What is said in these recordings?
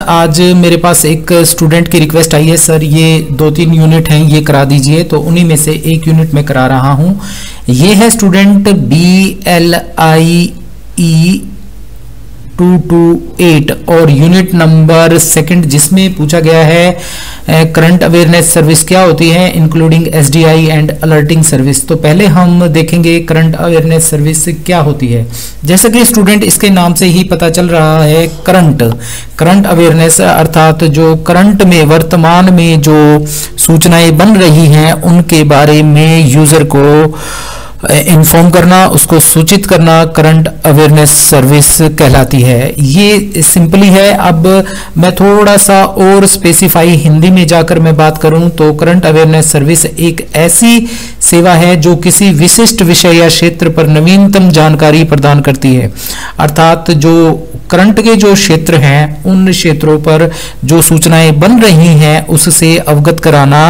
आज मेरे पास एक स्टूडेंट की रिक्वेस्ट आई है, सर ये 2-3 यूनिट हैं ये करा दीजिए, तो उन्हीं में से एक यूनिट मैं करा रहा हूं। ये है स्टूडेंट BLIE 228 और यूनिट नंबर 2 जिसमें पूछा गया है करंट अवेयरनेस सर्विस क्या होती है including SDI and alerting service. तो पहले हम देखेंगे करंट अवेयरनेस सर्विस क्या होती है। जैसा कि स्टूडेंट इसके नाम से ही पता चल रहा है, करंट अवेयरनेस अर्थात जो करंट में वर्तमान में जो सूचनाएं बन रही हैं उनके बारे में यूजर को इन्फॉर्म करना, उसको सूचित करना करंट अवेयरनेस सर्विस कहलाती है। ये सिंपली है। अब मैं थोड़ा सा और स्पेसिफाई हिंदी में जाकर मैं बात करूं तो करंट अवेयरनेस सर्विस एक ऐसी सेवा है जो किसी विशिष्ट विषय या क्षेत्र पर नवीनतम जानकारी प्रदान करती है। अर्थात जो करंट के जो क्षेत्र हैं उन क्षेत्रों पर जो सूचनाएं बन रही हैं उससे अवगत कराना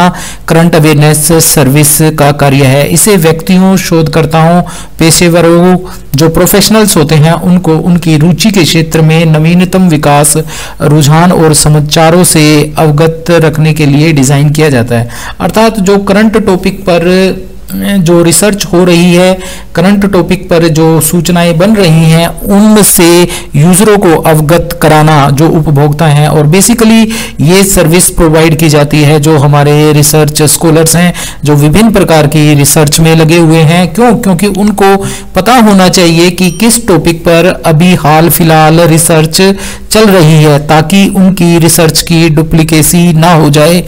करंट अवेयरनेस सर्विस का कार्य है। इसे व्यक्तियों, शोधकर्ताओं, पेशेवरों, जो प्रोफेशनल्स होते हैं उनको उनकी रुचि के क्षेत्र में नवीनतम विकास, रुझान और समाचारों से अवगत रखने के लिए डिजाइन किया जाता है। अर्थात जो करंट टॉपिक पर जो रिसर्च हो रही है, करंट टॉपिक पर जो सूचनाएं बन रही हैं उनसे यूजरों को अवगत कराना जो उपभोक्ता हैं, और बेसिकली ये सर्विस प्रोवाइड की जाती है जो हमारे रिसर्च स्कॉलर्स हैं जो विभिन्न प्रकार की रिसर्च में लगे हुए हैं। क्योंकि उनको पता होना चाहिए कि किस टॉपिक पर अभी हाल फिलहाल रिसर्च चल रही है ताकि उनकी रिसर्च की डुप्लीकेसी ना हो जाए,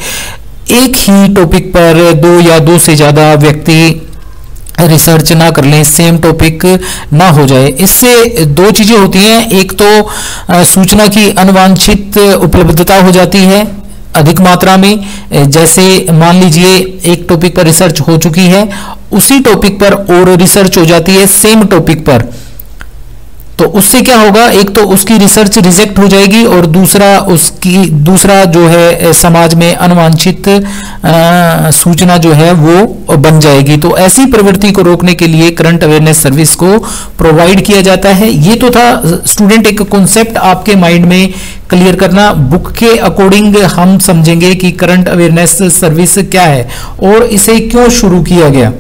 एक ही टॉपिक पर 2 या 2 से ज्यादा व्यक्ति रिसर्च ना कर लें, सेम टॉपिक ना हो जाए। इससे 2 चीजें होती हैं, एक तो सूचना की अनवांछित उपलब्धता हो जाती है अधिक मात्रा में। जैसे मान लीजिए एक टॉपिक पर रिसर्च हो चुकी है, उसी टॉपिक पर और रिसर्च हो जाती है सेम टॉपिक पर, तो उससे क्या होगा, एक तो उसकी रिसर्च रिजेक्ट हो जाएगी और दूसरा जो है समाज में अनवांछित सूचना जो है वो बन जाएगी। तो ऐसी प्रवृत्ति को रोकने के लिए करंट अवेयरनेस सर्विस को प्रोवाइड किया जाता है। ये तो था स्टूडेंट एक कॉन्सेप्ट आपके माइंड में क्लियर करना। बुक के अकॉर्डिंग हम समझेंगे कि करंट अवेयरनेस सर्विस क्या है और इसे क्यों शुरू किया गया।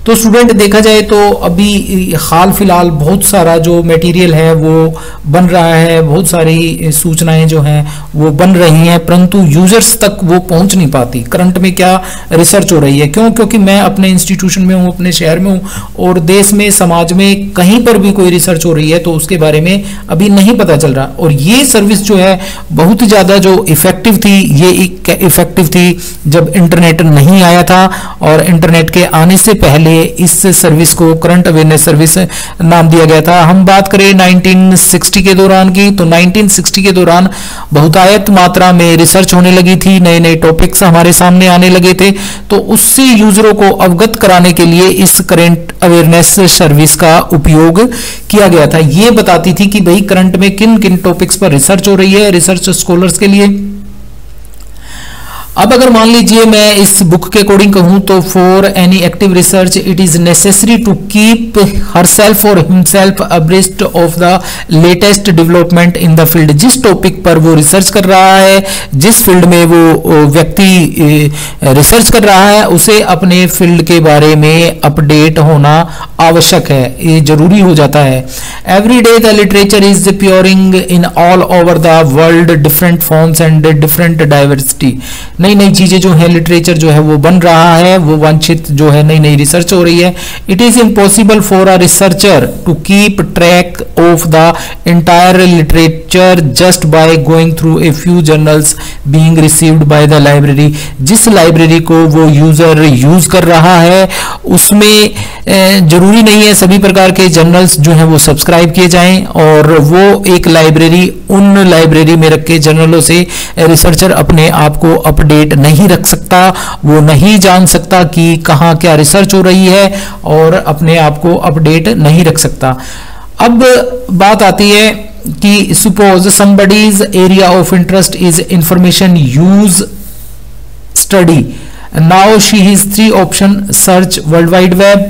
तो स्टूडेंट देखा जाए तो अभी हाल फिलहाल बहुत सारा जो मटेरियल है वो बन रहा है, बहुत सारी सूचनाएं जो हैं वो बन रही हैं, परंतु यूजर्स तक वो पहुंच नहीं पाती। करंट में क्या रिसर्च हो रही है, क्योंकि मैं अपने इंस्टीट्यूशन में हूँ, अपने शहर में हूँ और देश में, समाज में कहीं पर भी कोई रिसर्च हो रही है तो उसके बारे में अभी नहीं पता चल रहा। और ये सर्विस जो है बहुत ज़्यादा जो इफेक्टिव थी, ये इफेक्टिव थी जब इंटरनेट नहीं आया था, और इंटरनेट के आने से पहले इस सर्विस को करंट अवेयरनेस सर्विस नाम दिया गया था। हम बात करें 1960 के दौरान की, तो 1960 के दौरान बहुतायत मात्रा में रिसर्च होने लगी थी, नए नए टॉपिक्स हमारे सामने आने लगे थे, तो उससे यूजरों को अवगत कराने के लिए इस करंट अवेयरनेस सर्विस का उपयोग किया गया था। ये बताती थी कि भाई करंट में किन किन टॉपिक्स पर रिसर्च हो रही है रिसर्च स्कॉलर्स के लिए। अब अगर मान लीजिए मैं इस बुक के अकॉर्डिंग कहूं तो for any active research it is necessary to keep herself और himself abreast of the latest development in the field. जिस टॉपिक पर वो रिसर्च कर रहा है, जिस फील्ड में वो व्यक्ति रिसर्च कर रहा है, उसे अपने फील्ड के बारे में अपडेट होना आवश्यक है, ये जरूरी हो जाता है। Every day the literature is pouring in all over the world different forms and different diversity. नई नई चीजें जो है, लिटरेचर जो है वो बन रहा है, वो वांछित जो है नई नई रिसर्च हो रही है। It is impossible for a researcher to keep track of the entire literature just by going through a few journals being received by the library. जिस लाइब्रेरी को वो यूजर यूज कर रहा है उसमें जरूरी नहीं है सभी प्रकार के जर्नल्स जो है वो सब्सक्राइब किए जाएं, और वो एक लाइब्रेरी, उन लाइब्रेरी में रखे जर्नलों से रिसर्चर अपने आप को अपडेट नहीं रख सकता, वो नहीं जान सकता कि कहाँ क्या रिसर्च हो रही है और अपने आप को अपडेट नहीं रख सकता। अब बात आती है कि suppose somebody's area of interest is information use study. Now she has 3 options: search, World Wide Web,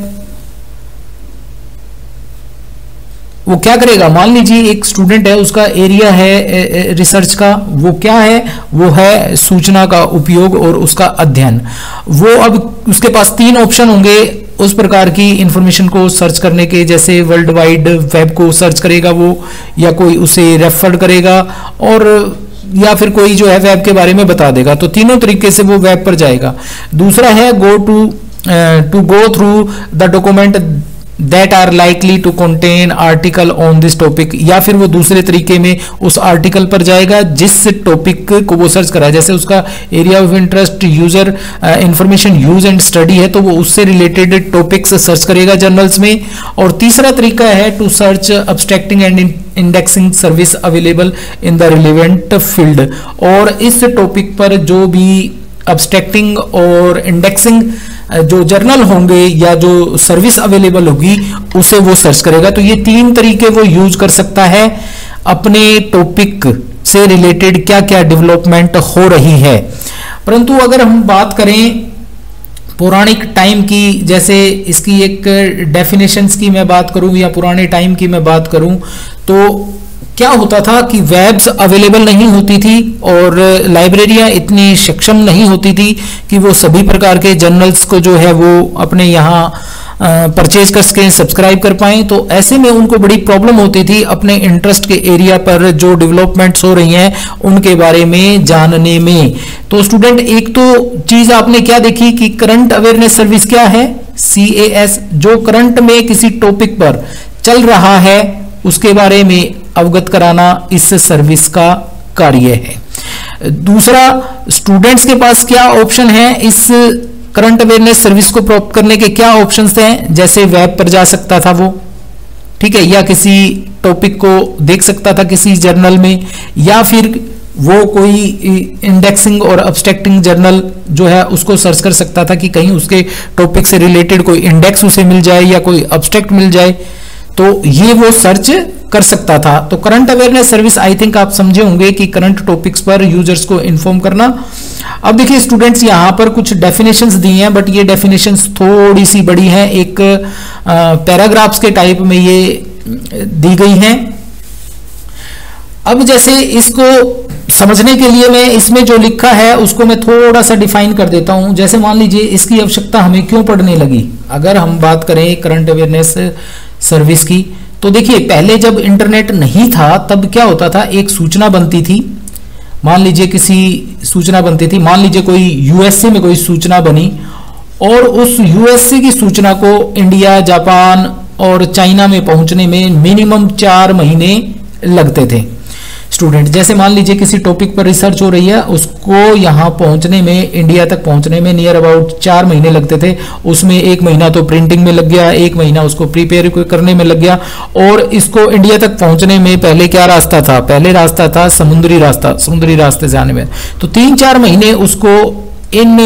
वो क्या करेगा, मान लीजिए एक स्टूडेंट है, उसका एरिया है रिसर्च का, वो क्या है, वो है सूचना का उपयोग और उसका अध्ययन। वो अब उसके पास 3 ऑप्शन होंगे उस प्रकार की इंफॉर्मेशन को सर्च करने के, जैसे वर्ल्ड वाइड वेब को सर्च करेगा वो, या कोई उसे रेफर करेगा, और या फिर कोई जो है वेब के बारे में बता देगा। तो तीनों तरीके से वो वेब पर जाएगा। दूसरा है go through the document that are likely to contain article on this topic, या फिर वो दूसरे तरीके में उस आर्टिकल पर जाएगा जिस टॉपिक को वो सर्च करा है। जैसे उसका area of interest user information use and study है, तो वो उससे रिलेटेड टॉपिक्स सर्च करेगा जर्नल्स में। और तीसरा तरीका है to search abstracting and indexing service available in the relevant field, और इस टॉपिक पर जो भी अब्स्ट्रैक्टिंग और इंडेक्सिंग जो जर्नल होंगे या जो सर्विस अवेलेबल होगी उसे वो सर्च करेगा। तो ये 3 तरीके वो यूज कर सकता है अपने टॉपिक से रिलेटेड क्या क्या डेवलपमेंट हो रही है। परंतु अगर हम बात करें पौराणिक टाइम की, जैसे इसकी एक डेफिनेशंस की मैं बात करूं या पुराने टाइम की मैं बात करूं, तो क्या होता था कि वेब्स अवेलेबल नहीं होती थी और लाइब्रेरियां इतनी सक्षम नहीं होती थी कि वो सभी प्रकार के जर्नल्स को जो है वो अपने यहाँ परचेज कर सकें, सब्सक्राइब कर पाएं। तो ऐसे में उनको बड़ी प्रॉब्लम होती थी अपने इंटरेस्ट के एरिया पर जो डेवलपमेंट्स हो रही हैं उनके बारे में जानने में। तो स्टूडेंट, एक तो चीज आपने क्या देखी कि करंट अवेयरनेस सर्विस क्या है, CAS, जो करंट में किसी टॉपिक पर चल रहा है उसके बारे में अवगत कराना इस सर्विस का कार्य है। दूसरा, स्टूडेंट्स के पास क्या ऑप्शन है, इस करंट अवेयरनेस सर्विस को प्राप्त करने के क्या ऑप्शंस हैं, जैसे वेब पर जा सकता था वो, ठीक है, या किसी टॉपिक को देख सकता था किसी जर्नल में, या फिर वो कोई इंडेक्सिंग और अब्स्ट्रैक्टिंग जर्नल जो है उसको सर्च कर सकता था कि कहीं उसके टॉपिक से रिलेटेड कोई इंडेक्स उसे मिल जाए या कोई अब्स्ट्रैक्ट मिल जाए, तो ये वो सर्च कर सकता था। तो current awareness service, I think आप समझे होंगे कि करंट टॉपिक्स पर यूजर्स को इन्फॉर्म करना। अब देखिए स्टूडेंट्स, यहां पर कुछ डेफिनेशंस दी हैं, बट ये डेफिनेशंस थोड़ी सी बड़ी हैं, एक पैराग्राफ्स के टाइप में ये दी गई हैं। अब जैसे इसको समझने के लिए मैं इसमें जो लिखा है उसको मैं थोड़ा सा डिफाइन कर देता हूं। जैसे मान लीजिए इसकी आवश्यकता हमें क्यों पड़ने लगी, अगर हम बात करें करंट अवेयरनेस सर्विस की, तो देखिए पहले जब इंटरनेट नहीं था तब क्या होता था, एक सूचना बनती थी, मान लीजिए किसी सूचना बनती थी, मान लीजिए कोई यूएसए में कोई सूचना बनी, और उस यूएसए की सूचना को इंडिया, जापान और चाइना में पहुंचने में मिनिमम 4 महीने लगते थे। स्टूडेंट, जैसे मान लीजिए किसी टॉपिक पर रिसर्च हो रही है, उसको यहाँ पहुंचने में, इंडिया तक पहुंचने में नियर अबाउट 4 महीने लगते थे। उसमें 1 महीना तो प्रिंटिंग में लग गया, 1 महीना उसको प्रिपेयर करने में लग गया, और इसको इंडिया तक पहुंचने में पहले क्या रास्ता था, पहले रास्ता था समुद्री रास्ता, समुद्री रास्ते से आने में तो 3-4 महीने उसको इन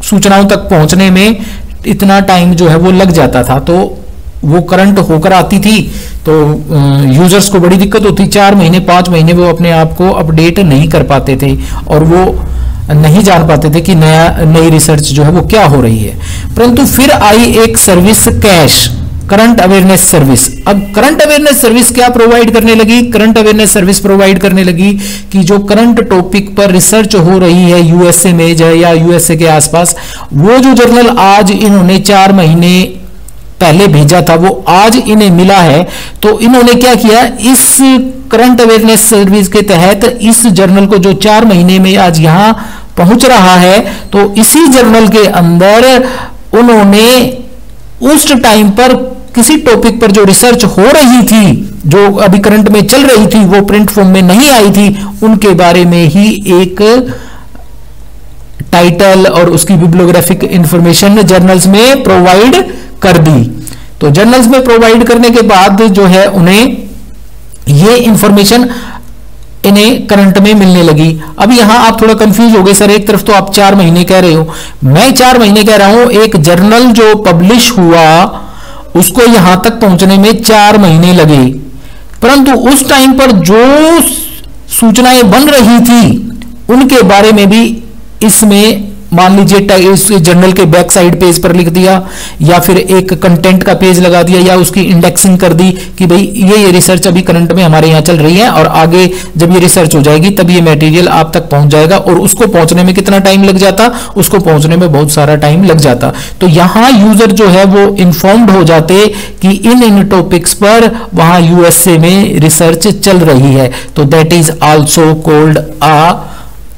सूचनाओं तक पहुंचने में इतना टाइम जो है वो लग जाता था। तो वो करंट होकर आती थी तो यूजर्स को बड़ी दिक्कत होती, 4 महीने 5 महीने वो अपने आप को अपडेट नहीं कर पाते थे और वो नहीं जान पाते थे कि नई रिसर्च जो है वो क्या हो रही है। परंतु फिर आई एक service cash, current awareness service. अब करंट अवेयरनेस सर्विस क्या प्रोवाइड करने लगी, करंट अवेयरनेस सर्विस प्रोवाइड करने लगी कि जो करंट टॉपिक पर रिसर्च हो रही है यूएसए में या यूएसए के आसपास, वो जो जर्नल आज इन्होंने 4 महीने पहले भेजा था वो आज इन्हें मिला है, तो इन्होंने क्या किया, इस करंट अवेयरनेस सर्विस के तहत इस जर्नल को जो 4 महीने में आज यहां पहुंच रहा है, तो इसी जर्नल के अंदर उन्होंने उस टाइम पर किसी टॉपिक पर जो रिसर्च हो रही थी, जो अभी करंट में चल रही थी, वो प्रिंट फॉर्म में नहीं आई थी, उनके बारे में ही एक टाइटल और उसकी बिब्लियोग्राफिक इंफॉर्मेशन जर्नल्स में प्रोवाइड कर दी। तो जर्नल्स में प्रोवाइड करने के बाद जो है उन्हें ये इंफॉर्मेशन इन्हें करंट में मिलने लगी। अब यहां आप थोड़ा कंफ्यूज हो गए, सर एक तरफ तो आप 4 महीने कह रहे हो, मैं 4 महीने कह रहा हूं, एक जर्नल जो पब्लिश हुआ उसको यहां तक पहुंचने में 4 महीने लगे, परंतु उस टाइम पर जो सूचनाएं बन रही थी उनके बारे में भी इसमें मान लीजिए इस जर्नल के बैक साइड पेज पर लिख दिया, या फिर एक कंटेंट का पेज लगा दिया, या उसकी इंडेक्सिंग कर दी कि भाई ये रिसर्च अभी करंट में हमारे यहाँ चल रही है और आगे जब ये रिसर्च हो जाएगी तब ये मटेरियल आप तक पहुंच जाएगा। और उसको पहुंचने में कितना टाइम लग जाता, उसको पहुंचने में बहुत सारा टाइम लग जाता। तो यहाँ यूजर जो है वो इन्फॉर्म्ड हो जाते कि इन टॉपिक्स पर वहां यूएसए में रिसर्च चल रही है। तो that is also called a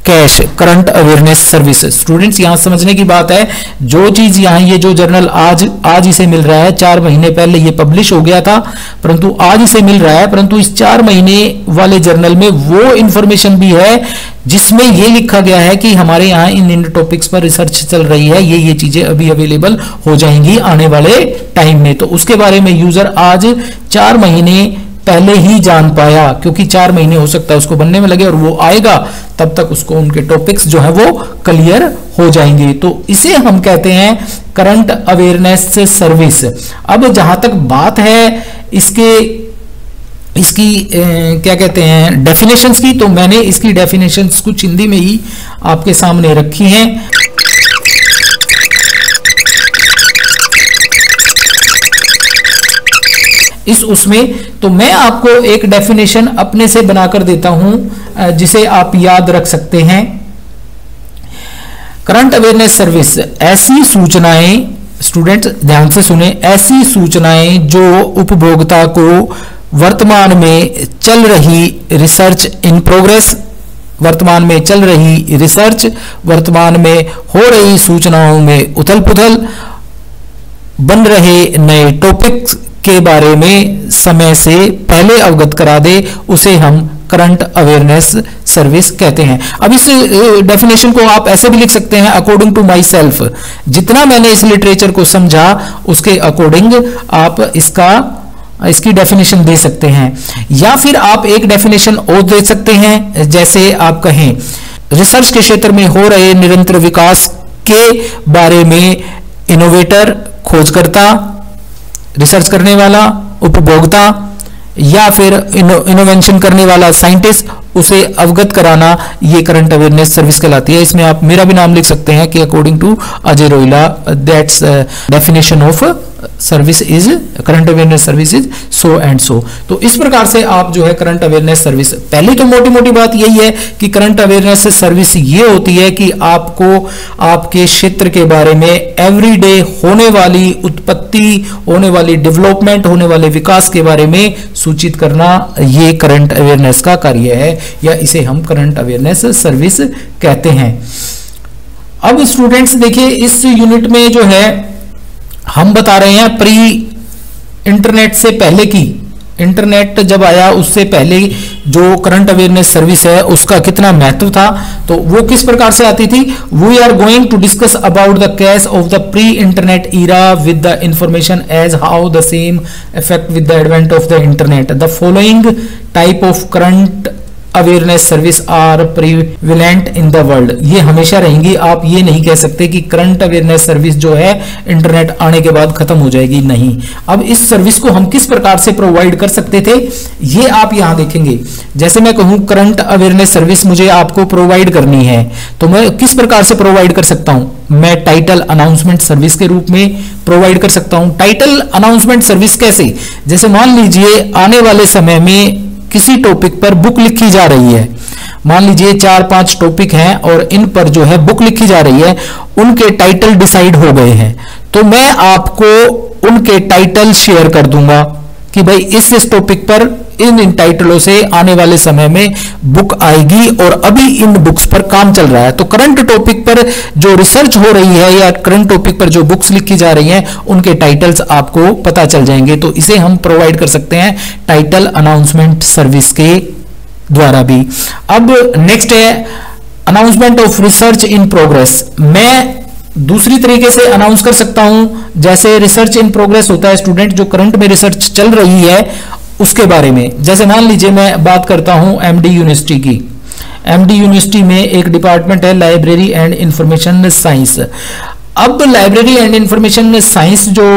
cash, current awareness service. Students यहां समझने की बात है, जो चीज यहां ये जो जर्नल आज इसे मिल रहा है, 4 महीने पहले ये पब्लिश हो गया था परंतु आज इसे मिल रहा है, परंतु इस 4 महीने वाले जर्नल में वो इंफॉर्मेशन भी है जिसमें ये लिखा गया है कि हमारे यहाँ इन टॉपिक्स पर रिसर्च चल रही है, ये चीजें अभी अवेलेबल हो जाएंगी आने वाले टाइम में। तो उसके बारे में यूजर आज 4 महीने पहले ही जान पाया, क्योंकि 4 महीने हो सकता है उसको बनने में लगे और वो आएगा तब तक उसको उनके टॉपिक्स जो है वो क्लियर हो जाएंगे। तो इसे हम कहते हैं करंट अवेयरनेस सर्विस। अब जहां तक बात है इसकी क्या कहते हैं डेफिनेशंस की, तो मैंने इसकी डेफिनेशंस कुछ हिंदी में ही आपके सामने रखी हैं। उसमें तो मैं आपको एक डेफिनेशन अपने से बनाकर देता हूं जिसे आप याद रख सकते हैं। करंट अवेयरनेस सर्विस ऐसी सूचनाएं, स्टूडेंट्स ध्यान से सुने, ऐसी सूचनाएं जो उपभोक्ता को वर्तमान में चल रही रिसर्च इन प्रोग्रेस, वर्तमान में चल रही रिसर्च, वर्तमान में हो रही सूचनाओं में उथल पुथल, बन रहे नए टॉपिक्स के बारे में समय से पहले अवगत करा दे, उसे हम करंट अवेयरनेस सर्विस कहते हैं। अब इस डेफिनेशन को आप ऐसे भी लिख सकते हैं, अकॉर्डिंग टू माई सेल्फ, जितना मैंने इस लिटरेचर को समझा उसके अकॉर्डिंग आप इसकी डेफिनेशन दे सकते हैं। या फिर आप एक डेफिनेशन और दे सकते हैं, जैसे आप कहें रिसर्च के क्षेत्र में हो रहे निरंतर विकास के बारे में इनोवेटर, खोजकर्ता, रिसर्च करने वाला, उपभोक्ता, या फिर इनोवेशन करने वाला साइंटिस्ट, उसे अवगत कराना, ये करंट अवेयरनेस सर्विस कहलाती है। इसमें आप मेरा भी नाम लिख सकते हैं कि according to Ajay Roila, that's definition of service is, current awareness service is so and so. तो इस प्रकार से आप जो है करंट अवेयरनेस सर्विस, पहले तो मोटी मोटी बात यही है कि करंट अवेयरनेस सर्विस ये होती है कि आपको आपके क्षेत्र के बारे में एवरीडे होने वाली उत्पत्ति, होने वाली डेवलपमेंट, होने वाले विकास के बारे में सूचित करना, ये करंट अवेयरनेस का कार्य है, या इसे हम करंट अवेयरनेस सर्विस कहते हैं। अब स्टूडेंट्स देखिए, इस यूनिट में जो है हम बता रहे हैं प्री इंटरनेट से पहले की, इंटरनेट जब आया उससे पहले जो करंट अवेयरनेस सर्विस है उसका कितना महत्व था, तो वो किस प्रकार से आती थी। We are going to discuss about the case of the pre internet era with the information age how the same effect with the advent of the internet. The following type of current awareness service are prevalent in the world. ये हमेशा रहेंगी, आप ये नहीं कह सकते कि current awareness service जो है इंटरनेट आने के बाद खत्म हो जाएगी, नहीं। अब इस सर्विस को हम किस प्रकार से प्रोवाइड कर सकते थे, ये आप यहां देखेंगे। जैसे मैं कहूं करंट अवेयरनेस सर्विस मुझे आपको प्रोवाइड करनी है, तो मैं किस प्रकार से प्रोवाइड कर सकता हूं, मैं टाइटल अनाउंसमेंट सर्विस के रूप में प्रोवाइड कर सकता हूं। टाइटल अनाउंसमेंट सर्विस कैसे, जैसे मान लीजिए आने वाले समय में किसी टॉपिक पर बुक लिखी जा रही है, मान लीजिए 4-5 टॉपिक हैं और इन पर जो है बुक लिखी जा रही है, उनके टाइटल डिसाइड हो गए हैं, तो मैं आपको उनके टाइटल शेयर कर दूंगा कि भाई इस टॉपिक पर इन टाइटलों से आने वाले समय में बुक आएगी और अभी इन बुक्स पर काम चल रहा है। तो करंट टॉपिक पर जो रिसर्च हो रही है या करंट टॉपिक पर जो बुक्स लिखी जा रही हैं उनके टाइटल्स आपको पता चल जाएंगे। तो इसे हम प्रोवाइड कर सकते हैं टाइटल अनाउंसमेंट सर्विस के द्वारा भी। अब नेक्स्ट है announcement of research in progress. मैं दूसरी तरीके से अनाउंस कर सकता हूं, जैसे रिसर्च इन प्रोग्रेस होता है स्टूडेंट, जो करंट में रिसर्च चल रही है उसके बारे में। जैसे मान लीजिए मैं बात करता हूं एमडी यूनिवर्सिटी की। एमडी यूनिवर्सिटी में एक डिपार्टमेंट है लाइब्रेरी एंड इंफॉर्मेशन साइंस। अब लाइब्रेरी एंड इंफॉर्मेशन साइंस जो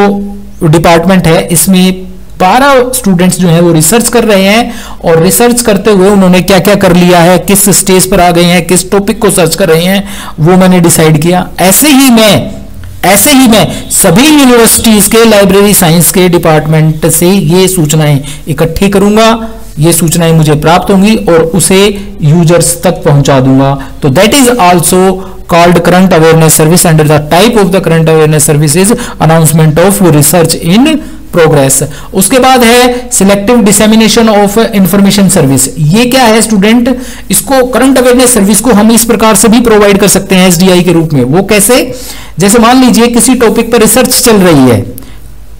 डिपार्टमेंट है, इसमें 12 स्टूडेंट्स जो हैं वो रिसर्च कर रहे हैं, और रिसर्च करते हुए उन्होंने क्या क्या कर लिया है, किस स्टेज पर आ गए हैं, किस टॉपिक को सर्च कर रहे हैं, वो मैंने डिसाइड किया। ऐसे ही मैं सभी यूनिवर्सिटीज के लाइब्रेरी साइंस के डिपार्टमेंट से ये सूचनाएं इकट्ठी करूंगा, ये सूचनाएं मुझे प्राप्त होंगी और उसे यूजर्स तक पहुंचा दूंगा। तो that is also called current awareness service, under the type of the current awareness service is announcement of research in progress। उसके बाद है selective dissemination of information service. ये क्या है स्टूडेंट, इसको करंट अवेयरनेस सर्विस को हम इस प्रकार से भी प्रोवाइड कर सकते हैं एसडीआई के रूप में। वो कैसे, जैसे मान लीजिए किसी टॉपिक पर रिसर्च चल रही है,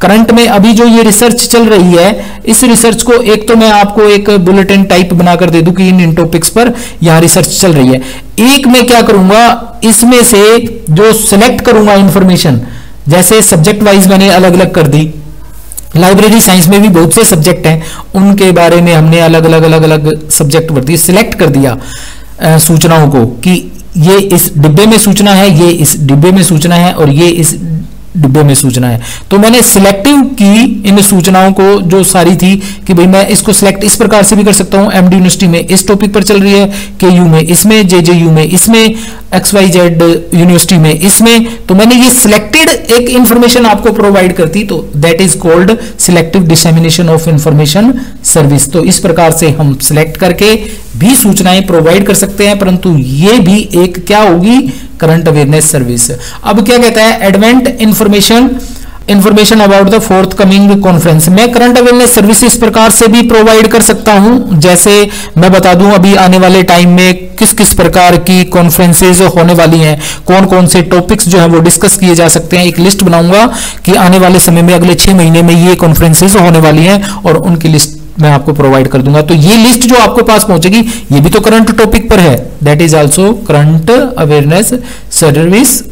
करंट में अभी जो ये रिसर्च चल रही है, इस रिसर्च को एक तो मैं आपको एक बुलेटिन टाइप बनाकर दे दूं कि इन टॉपिक्स पर यहां रिसर्च चल रही है। एक मैं क्या करूंगा, इसमें से जो सिलेक्ट करूंगा इंफॉर्मेशन, जैसे सब्जेक्ट वाइज मैंने अलग अलग कर दी, लाइब्रेरी साइंस में भी बहुत से सब्जेक्ट हैं, उनके बारे में हमने अलग अलग सब्जेक्ट भर दिए, सिलेक्ट कर दिया सूचनाओं को कि ये इस डिब्बे में सूचना है, ये इस डिब्बे में सूचना है और ये इस डिब्बे में सूचना है। तो मैंने सिलेक्टिव की इन सूचनाओं को जो सारी थी कि भाई मैं इसको सिलेक्ट इस प्रकार से भी कर सकता हूं, एमडी यूनिवर्सिटी में इस टॉपिक पर चल रही है, केयू में इसमें, जेजेयू में इसमें, XYZ यूनिवर्सिटी में इसमें। तो मैंने ये सिलेक्टेड एक इंफॉर्मेशन आपको प्रोवाइड करती, तो that is called selective dissemination of information service. तो इस प्रकार से हम सिलेक्ट करके भी सूचनाएं प्रोवाइड कर सकते हैं, परंतु ये भी एक क्या होगी, करंट अवेयरनेस सर्विस। अब क्या कहता है, advent information about the fourth coming conference. मैं करंट अवेयरनेस सर्विस इस प्रकार से भी प्रोवाइड कर सकता हूं, जैसे मैं बता दूं अभी आने वाले टाइम में किस किस प्रकार की कॉन्फ्रेंसेज होने वाली हैं, कौन कौन से टॉपिक्स जो है वो डिस्कस किए जा सकते हैं। एक लिस्ट बनाऊंगा कि आने वाले समय में अगले 6 महीने में ये कॉन्फ्रेंसेज होने वाली हैं और उनकी लिस्ट मैं आपको प्रोवाइड कर दूंगा। तो ये लिस्ट जो आपको पास पहुंचेगी, ये भी तो करंट टॉपिक पर है, that is also current awareness service.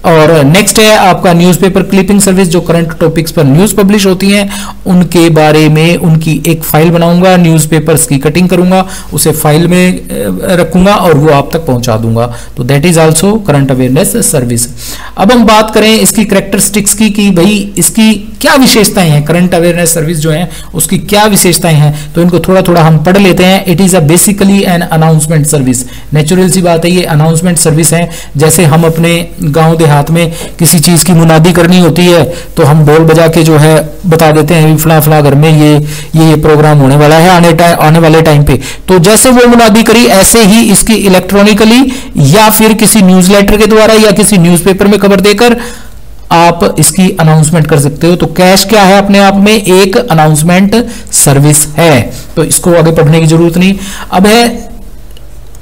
और नेक्स्ट है आपका न्यूज़पेपर क्लिपिंग सर्विस, जो करंट टॉपिक्स पर न्यूज़ पब्लिश होती हैं उनके बारे में उनकी एक फाइल बनाऊंगा, न्यूज़पेपर्स की कटिंग करूंगा, उसे फाइल में रखूंगा और वो आप तक पहुंचा दूंगा। तो that is also current awareness service. अब हम बात करें इसकी कैरेक्टरिस्टिक्स की कि भाई इसकी क्या विशेषताएं हैं, करंट अवेयरनेस सर्विस जो है उसकी क्या विशेषताएं हैं, तो इनको थोड़ा थोड़ा हम पढ़ लेते हैं। It is a basically an announcement service. Natural सी बात है, ये अनाउंसमेंट सर्विस है। जैसे हम अपने गांव देहात में किसी चीज की मुनादी करनी होती है तो हम ढोल बजा के जो है बता देते हैं फला फला घर में ये प्रोग्राम होने वाला है आने वाले टाइम पे। तो जैसे वो मुनादी करी, ऐसे ही इसकी इलेक्ट्रॉनिकली या फिर किसी न्यूज़लेटर के द्वारा या किसी न्यूज़पेपर में खबर देकर आप इसकी अनाउंसमेंट कर सकते हो। तो कैश क्या है, अपने आप में एक अनाउंसमेंट सर्विस है, तो इसको आगे पढ़ने की जरूरत नहीं। अब है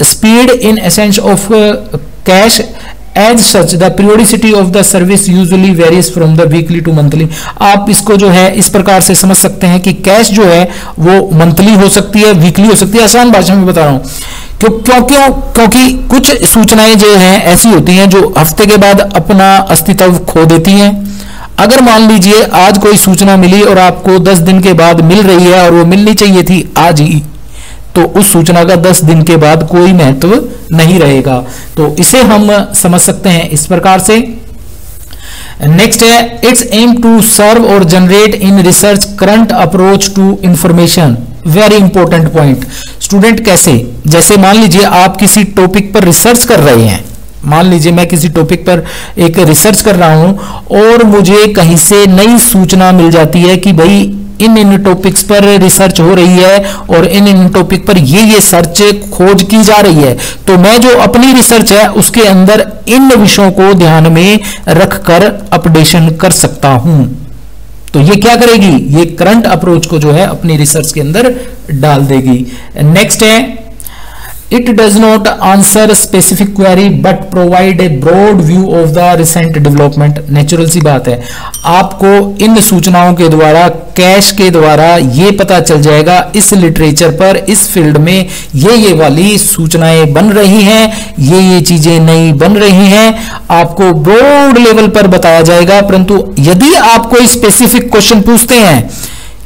speed in essence of cash as such the periodicity of the service usually varies from the weekly to monthly. आप इसको जो है इस प्रकार से समझ सकते हैं कि कैश जो है वो मंथली हो सकती है, वीकली हो सकती है। आसान भाषा में बता रहा हूं क्योंकि कुछ सूचनाएं जो हैं ऐसी होती हैं जो हफ्ते के बाद अपना अस्तित्व खो देती हैं। अगर मान लीजिए आज कोई सूचना मिली और आपको 10 दिन के बाद मिल रही है और वो मिलनी चाहिए थी आज ही, तो उस सूचना का 10 दिन के बाद कोई महत्व नहीं रहेगा। तो इसे हम समझ सकते हैं इस प्रकार से। नेक्स्ट है इट्स एम टू सर्व और generate in research current approach to information. Very important point student. कैसे, जैसे मान लीजिए आप किसी टॉपिक पर रिसर्च कर रहे हैं, मान लीजिए मैं किसी टॉपिक पर एक रिसर्च कर रहा हूं और मुझे कहीं से नई सूचना मिल जाती है कि भाई इन टॉपिक्स पर रिसर्च हो रही है और इन टॉपिक पर ये सर्च खोज की जा रही है। तो मैं जो अपनी रिसर्च है उसके अंदर इन विषयों को ध्यान में रखकर अपडेशन कर सकता हूं। तो ये क्या करेगी, ये करंट अप्रोच को जो है अपनी रिसर्च के अंदर डाल देगी। नेक्स्ट है it does not answer specific query but provide a broad view of the recent development. Natural सी बात है, आपको इन सूचनाओं के द्वारा, कैश के द्वारा ये पता चल जाएगा इस लिटरेचर पर, इस फील्ड में ये वाली सूचनाएं बन रही हैं, ये चीजें नई बन रही हैं, आपको ब्रॉड लेवल पर बताया जाएगा। परंतु यदि आप कोई स्पेसिफिक क्वेश्चन पूछते हैं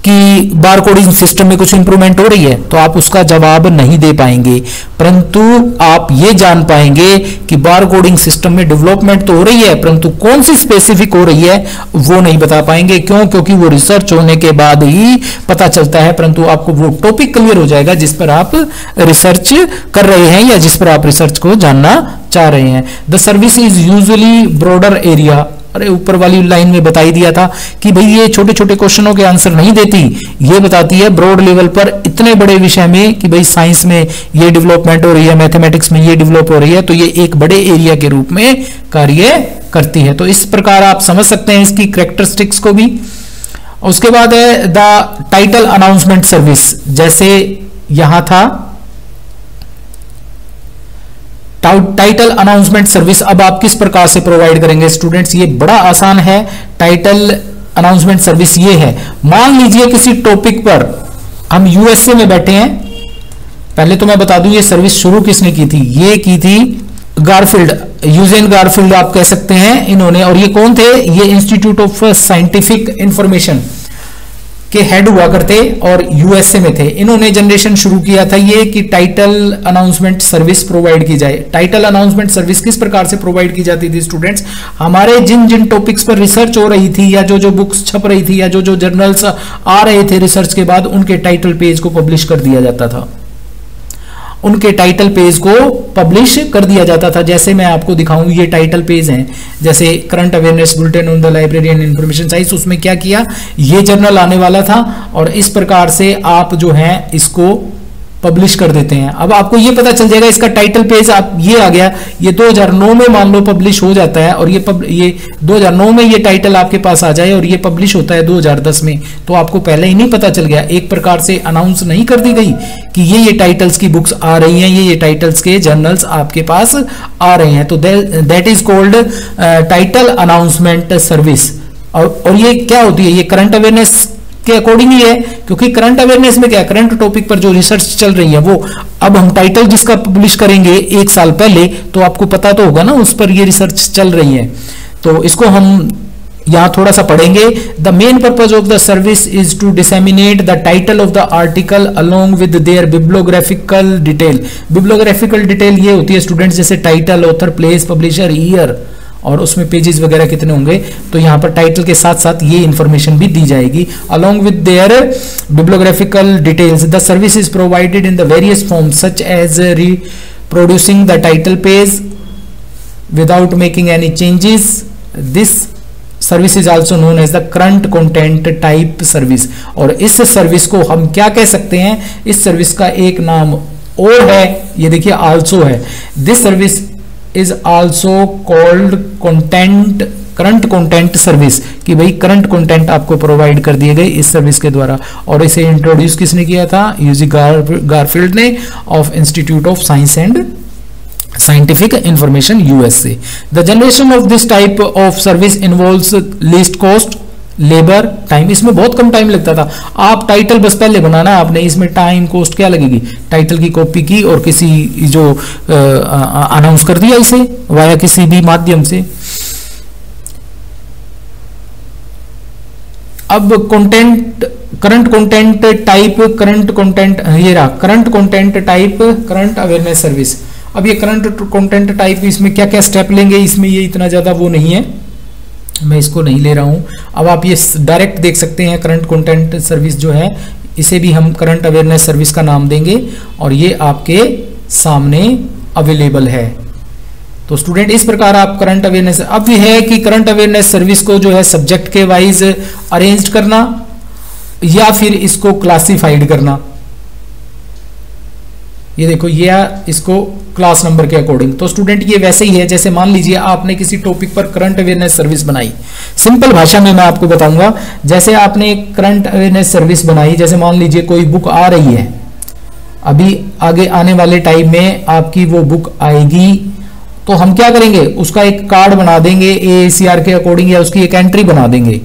कि बार कोडिंग सिस्टम में कुछ इंप्रूवमेंट हो रही है, तो आप उसका जवाब नहीं दे पाएंगे, परंतु आप ये जान पाएंगे कि बार कोडिंग सिस्टम में डेवलपमेंट तो हो रही है, परंतु कौन सी स्पेसिफिक हो रही है वो नहीं बता पाएंगे। क्यों? क्योंकि वो रिसर्च होने के बाद ही पता चलता है, परंतु आपको वो टॉपिक क्लियर हो जाएगा जिस पर आप रिसर्च कर रहे हैं या जिस पर आप रिसर्च को जानना चाह रहे हैं। The service is usually broader area. अरे ऊपर वाली लाइन में बता ही दिया था कि भाई ये छोटे छोटे क्वेश्चनों के आंसर नहीं देती, ये बताती है ब्रॉड लेवल पर इतने बड़े विषय में कि भाई साइंस में ये डेवलपमेंट हो रही है, मैथमेटिक्स में ये डेवलप हो रही है, तो ये एक बड़े एरिया के रूप में कार्य करती है। तो इस प्रकार आप समझ सकते हैं इसकी कैरेक्टरिस्टिक्स को भी। उसके बाद है द टाइटल अनाउंसमेंट सर्विस, जैसे यहां था टाइटल अनाउंसमेंट सर्विस। अब आप किस प्रकार से प्रोवाइड करेंगे स्टूडेंट्स, ये बड़ा आसान है। टाइटल अनाउंसमेंट सर्विस ये है, मान लीजिए किसी टॉपिक पर हम यूएसए में बैठे हैं। पहले तो मैं बता दूं ये सर्विस शुरू किसने की थी, ये की थी गारफील्ड, यूजेन गारफील्ड आप कह सकते हैं इन्होंने। और ये कौन थे, ये इंस्टीट्यूट ऑफ साइंटिफिक इंफॉर्मेशन के हेड हुआ करते और यूएसए में थे। इन्होंने जनरेशन शुरू किया था ये कि टाइटल अनाउंसमेंट सर्विस प्रोवाइड की जाए। टाइटल अनाउंसमेंट सर्विस किस प्रकार से प्रोवाइड की जाती थी स्टूडेंट्स, हमारे जिन जिन टॉपिक्स पर रिसर्च हो रही थी या जो जो बुक्स छप रही थी या जो जो जर्नल्स आ रहे थे रिसर्च के बाद, उनके टाइटल पेज को पब्लिश कर दिया जाता था, उनके टाइटल पेज को पब्लिश कर दिया जाता था। जैसे मैं आपको दिखाऊं, ये टाइटल पेज हैं, जैसे current awareness bulletin on the library and information science, उसमें क्या किया, ये जर्नल आने वाला था और इस प्रकार से आप जो है इसको पब्लिश कर देते हैं। अब आपको ये पता चल जाएगा इसका टाइटल पेज आप ये आ गया, ये 2009 में मान लो पब्लिश हो जाता है और ये 2009 में ये टाइटल आपके पास आ जाए और ये पब्लिश होता है 2010 में, तो आपको पहले ही नहीं पता चल गया, एक प्रकार से अनाउंस नहीं कर दी गई कि ये टाइटल्स की बुक्स आ रही हैं, ये टाइटल्स के जर्नल्स आपके पास आ रहे हैं। तो that is called title announcement service. और ये क्या होती है, ये करंट अवेयरनेस के अकॉर्डिंग ही है, क्योंकि करंट अवेयरनेस में क्या, करंट टॉपिक पर जो रिसर्च चल रही है वो, अब हम टाइटल जिसका पब्लिश करेंगे एक साल पहले, तो आपको पता तो होगा ना उस पर ये रिसर्च चल रही है, तो इसको हम यहां थोड़ा सा पढ़ेंगे। The main purpose of the service is to disseminate the title of the article along with their bibliographical detail. Bibliographical detail ये होती है स्टूडेंट्स, जैसे title, author, place, publisher, year और उसमें पेजेस वगैरह कितने होंगे, तो यहाँ पर टाइटल के साथ साथ ये इंफॉर्मेशन भी दी जाएगी along with their bibliographical details. The service is provided in the various forms such as reproducing the title page without making any changes. This service is also known as the current content type service. और इस service को हम क्या कह सकते हैं, इस service का एक नाम और है, ये देखिए आल्सो है। This service is also called content, current content service, कि भाई करंट कंटेंट आपको प्रोवाइड कर दिए गए इस सर्विस के द्वारा। और इसे इंट्रोड्यूस किसने किया था, यूजी गारफील्ड ने, of institute of science and scientific information USA. The generation of this type of service involves least cost, labour, time. इसमें बहुत कम टाइम लगता था, आप टाइटल बस पहले बनाना है आपने, इसमें टाइम कॉस्ट क्या लगेगी, टाइटल की कॉपी की और किसी जो अनाउंस कर दिया इसे वाया किसी भी माध्यम से। अब content, current content type, current content, ये रहा current content type current awareness service. अब ये करंट कंटेंट टाइप, इसमें क्या क्या स्टेप लेंगे, इसमें ये इतना ज्यादा वो नहीं है, मैं इसको नहीं ले रहा हूं। अब आप ये डायरेक्ट देख सकते हैं, करंट कंटेंट सर्विस जो है इसे भी हम करंट अवेयरनेस सर्विस का नाम देंगे और ये आपके सामने अवेलेबल है। तो स्टूडेंट इस प्रकार आप करंट अवेयरनेस, अब ये है कि करंट अवेयरनेस सर्विस को जो है सब्जेक्ट के वाइज अरेंज करना या फिर इसको क्लासिफाइड करना। ये देखो, ये इसको क्लास नंबर के अकॉर्डिंग। तो स्टूडेंट ये वैसे ही है जैसे मान लीजिए आपने किसी टॉपिक पर करंट अवेयरनेस सर्विस बनाई, सिंपल भाषा में मैं आपको बताऊंगा, जैसे आपने करंट अवेयरनेस सर्विस बनाई, जैसे मान लीजिए कोई बुक आ रही है, अभी आगे आने वाले टाइम में आपकी वो बुक आएगी, तो हम क्या करेंगे, उसका एक कार्ड बना देंगे AACR के अकॉर्डिंग, या उसकी एक एंट्री बना देंगे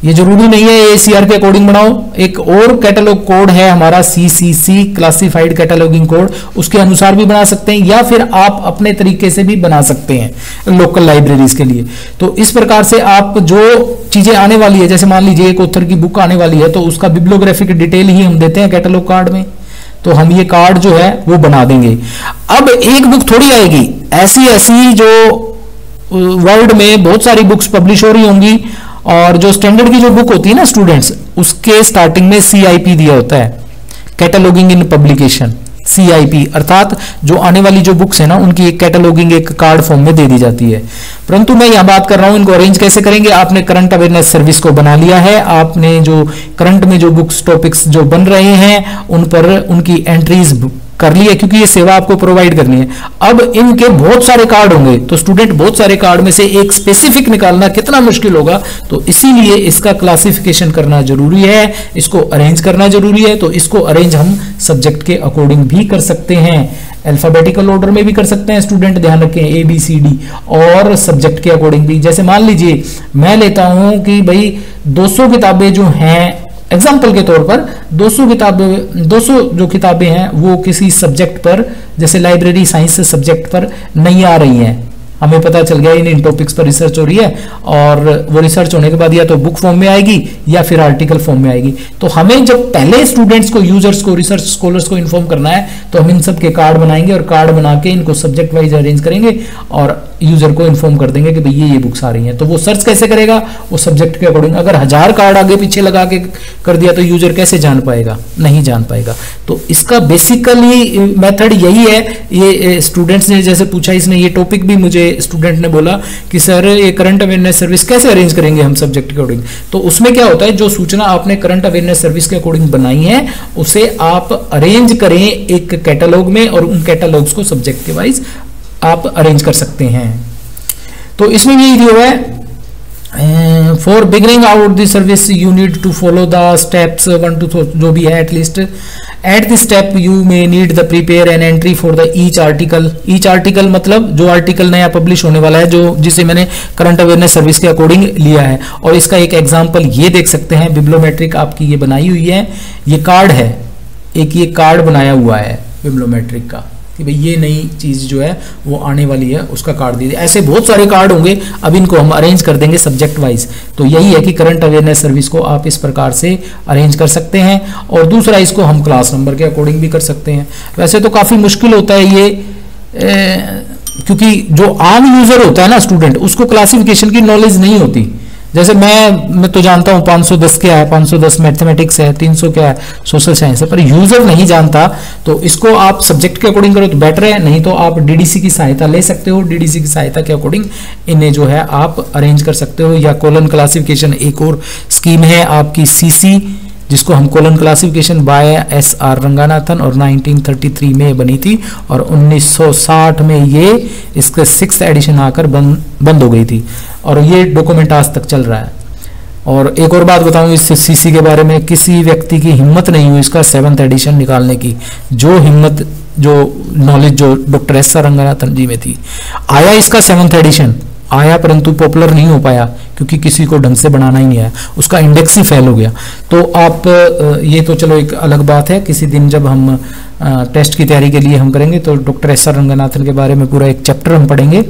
ये जरूरी नहीं है ACR के अकॉर्डिंग बनाओ। एक और कैटलॉग कोड है हमारा CCC, क्लासिफाइड कैटलॉगिंग कोड, उसके अनुसार भी बना सकते हैं, या फिर आप अपने तरीके से भी बना सकते हैं लोकल लाइब्रेरीज के लिए। तो इस प्रकार से आप जो चीजें आने वाली है, जैसे मान लीजिए एक ऑथर की बुक आने वाली है, तो उसका बिब्लियोग्राफिक डिटेल ही हम देते हैं कैटलॉग कार्ड में, तो हम ये कार्ड जो है वो बना देंगे। अब एक बुक थोड़ी आएगी, ऐसी ऐसी जो वर्ल्ड में बहुत सारी बुक्स पब्लिश हो रही होंगी, और जो स्टैंडर्ड की जो बुक होती है ना स्टूडेंट्स, उसके स्टार्टिंग में CIP दिया होता है, कैटलॉगिंग इन पब्लिकेशन, CIP, अर्थात जो आने वाली जो बुक्स है ना उनकी एक कैटलॉगिंग एक कार्ड फॉर्म में दे दी जाती है। परंतु मैं यहां बात कर रहा हूं इनको अरेंज कैसे करेंगे। आपने करंट अवेयरनेस सर्विस को बना लिया है, आपने जो करंट में जो बुक्स टॉपिक्स जो बन रहे हैं उन पर उनकी एंट्रीज कर ली है, क्योंकि ये सेवा आपको प्रोवाइड करनी है। अब इनके बहुत सारे कार्ड होंगे, तो स्टूडेंट बहुत सारे कार्ड में से एक स्पेसिफिक निकालना कितना मुश्किल होगा, तो इसीलिए इसका क्लासिफिकेशन करना जरूरी है, इसको अरेंज करना जरूरी है। तो इसको अरेंज हम सब्जेक्ट के अकॉर्डिंग भी कर सकते हैं, अल्फाबेटिकल ऑर्डर में भी कर सकते हैं स्टूडेंट, ध्यान रखें ABCD, और सब्जेक्ट के अकॉर्डिंग भी। जैसे मान लीजिए मैं लेता हूं कि भाई 200 किताबें जो हैं, एग्जाम्पल के तौर पर 200 जो किताबें हैं वो किसी सब्जेक्ट पर, जैसे लाइब्रेरी साइंस सब्जेक्ट पर नहीं आ रही हैं, हमें पता चल गया इन टॉपिक्स पर रिसर्च हो रही है, और वो रिसर्च होने के बाद या तो बुक फॉर्म में आएगी या फिर आर्टिकल फॉर्म में आएगी। तो हमें जब पहले स्टूडेंट्स को, यूजर्स को, रिसर्च स्कॉलर्स को इन्फॉर्म करना है, तो हम इन सब के कार्ड बनाएंगे, और कार्ड बना के इनको सब्जेक्ट वाइज अरेंज करेंगे, और यूजर को इन्फॉर्म कर देंगे कि भाई ये बुक्स आ रही हैं। तो वो सर्च कैसे करेगा, वो सब्जेक्ट के अकॉर्डिंग। अगर 1000 कार्ड आगे पीछे लगा के कर दिया तो यूजर कैसे जान पाएगा, नहीं जान पाएगा। तो इसका बेसिकली मेथड यही है। ये स्टूडेंट्स ने जैसे पूछा, इसने ये टॉपिक भी मुझे स्टूडेंट ने बोला कि सर ये करंट अवेयरनेस सर्विस कैसे अरेंज करेंगे हम सब्जेक्ट के अकॉर्डिंग। तो उसमें क्या होता है, जो सूचना आपने करंट अवेयरनेस सर्विस के अकॉर्डिंग बनाई है उसे आप अरेंज करें एक कैटलॉग में, और उन कैटलॉग्स को सब्जेक्ट के वाइज आप अरेंज कर सकते हैं। तो इसमें यही दिया है, for beginning out the service you need to follow the steps 1 to 4 जो भी है at least. At this step you may need the prepare an entry for the each article. Each article मतलब जो आर्टिकल नया पब्लिश होने वाला है, जो जिसे मैंने करंट अवेयरनेस सर्विस के अकॉर्डिंग लिया है। और इसका एक एग्जांपल ये देख सकते हैं, बिब्लियोमेट्रिक आपकी ये बनाई हुई है, ये कार्ड है, एक ये कार्ड बनाया हुआ है बिब्लियोमेट्रिक का कि भाई ये नई चीज जो है वो आने वाली है, उसका कार्ड दीजिए। ऐसे बहुत सारे कार्ड होंगे, अब इनको हम अरेंज कर देंगे सब्जेक्ट वाइज। तो यही है कि करंट अवेयरनेस सर्विस को आप इस प्रकार से अरेंज कर सकते हैं। और दूसरा, इसको हम क्लास नंबर के अकॉर्डिंग भी कर सकते हैं। वैसे तो काफी मुश्किल होता है ये, क्योंकि जो आम यूजर होता है ना स्टूडेंट, उसको क्लासिफिकेशन की नॉलेज नहीं होती। जैसे मैं तो जानता हूं 510 क्या है, 510 मैथमेटिक्स है, 300 क्या है, सोशल साइंस है, पर यूजर नहीं जानता। तो इसको आप सब्जेक्ट के अकॉर्डिंग करो तो बेटर है, नहीं तो आप DDC की सहायता ले सकते हो। DDC की सहायता के अकॉर्डिंग इन्हें जो है आप अरेंज कर सकते हो। या कॉलन क्लासिफिकेशन एक और स्कीम है आपकी CC, जिसको हम colon classification bye SR Ranganathan, और 1933 में बनी थी, और 1960 में ये इसका 6th एडिशन आकर बंद हो गई थी, और ये डॉक्यूमेंट आज तक चल रहा है। और एक और बात बताऊं इस CC के बारे में, किसी व्यक्ति की हिम्मत नहीं हुई इसका 7th एडिशन निकालने की। जो हिम्मत, जो नॉलेज जो डॉक्टर SR रंगानाथन जी में थी, आया इसका 7th एडिशन आया, परंतु पॉपुलर नहीं हो पाया, क्योंकि किसी को ढंग से बनाना ही नहीं आया, उसका इंडेक्स ही फेल हो गया। तो आप ये तो चलो एक अलग बात है, किसी दिन जब हम टेस्ट की तैयारी के लिए हम करेंगे तो डॉक्टर SR रंगानाथन के बारे में पूरा एक चैप्टर हम पढ़ेंगे,